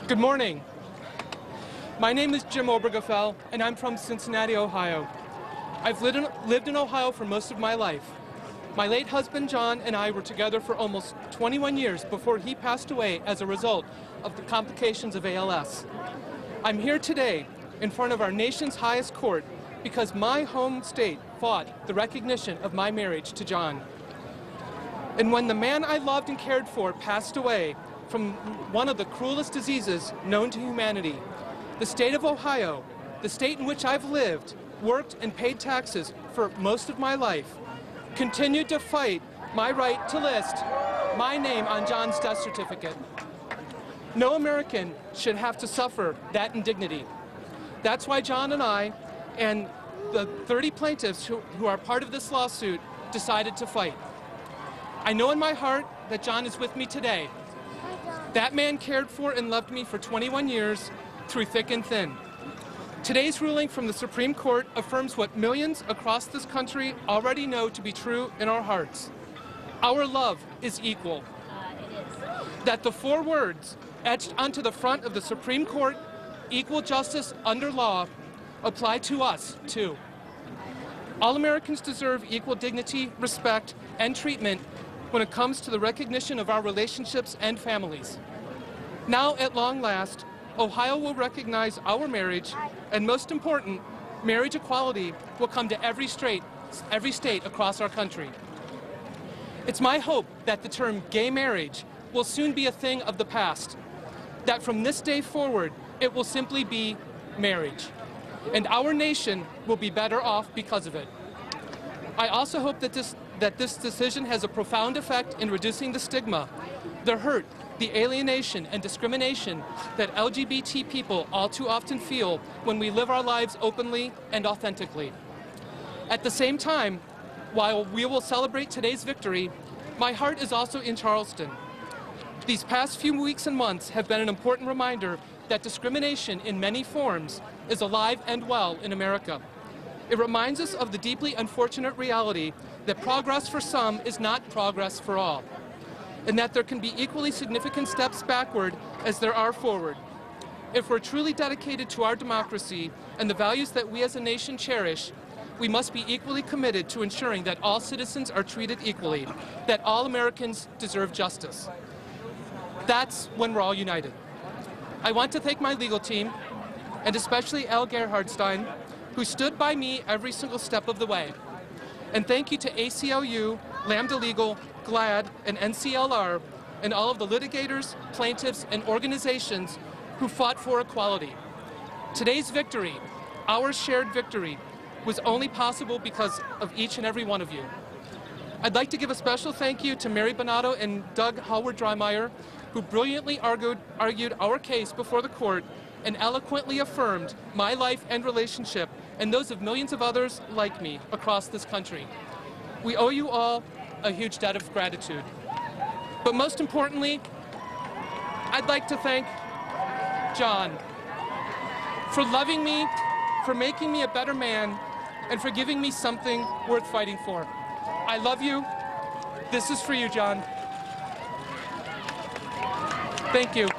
Good morning. My name is Jim Obergefell, and I'm from Cincinnati, Ohio. I've lived in Ohio for most of my life. My late husband, John, and I were together for almost 21 years before he passed away as a result of the complications of ALS. I'm here today in front of our nation's highest court because my home state fought the recognition of my marriage to John. And when the man I loved and cared for passed away from one of the cruelest diseases known to humanity, the state of Ohio, the state in which I've lived, worked, and paid taxes for most of my life, continued to fight my right to list my name on John's death certificate. No American should have to suffer that indignity. That's why John and I and the 30 plaintiffs who are part of this lawsuit decided to fight. I know in my heart that John is with me today. That man cared for and loved me for 21 years through thick and thin. Today's ruling from the Supreme Court affirms what millions across this country already know to be true in our hearts. Our love is equal. That the 4 words etched onto the front of the Supreme Court, equal justice under law, apply to us too. All Americans deserve equal dignity, respect, and treatment when it comes to the recognition of our relationships and families. Now, at long last, Ohio will recognize our marriage, and most important, marriage equality will come to every state across our country. It's my hope that the term gay marriage will soon be a thing of the past, that from this day forward, it will simply be marriage, and our nation will be better off because of it. I also hope that this decision has a profound effect in reducing the stigma, the hurt, the alienation and discrimination that LGBT people all too often feel when we live our lives openly and authentically. At the same time, while we will celebrate today's victory, my heart is also in Charleston. These past few weeks and months have been an important reminder that discrimination in many forms is alive and well in America. It reminds us of the deeply unfortunate reality that progress for some is not progress for all, and that there can be equally significant steps backward as there are forward. If we're truly dedicated to our democracy and the values that we as a nation cherish, we must be equally committed to ensuring that all citizens are treated equally, that all Americans deserve justice. That's when we're all united. I want to thank my legal team, and especially Al Gerhardstein, who stood by me every single step of the way. And thank you to ACLU, Lambda Legal, GLAD, and NCLR, and all of the litigators, plaintiffs, and organizations who fought for equality. Today's victory, our shared victory, was only possible because of each and every one of you. I'd like to give a special thank you to Mary Bonato and Doug Howard-Dreimeyer, who brilliantly argued our case before the court and eloquently affirmed my life and relationship and those of millions of others like me across this country. We owe you all a huge debt of gratitude. But most importantly, I'd like to thank John for loving me, for making me a better man, and for giving me something worth fighting for. I love you. This is for you, John. Thank you.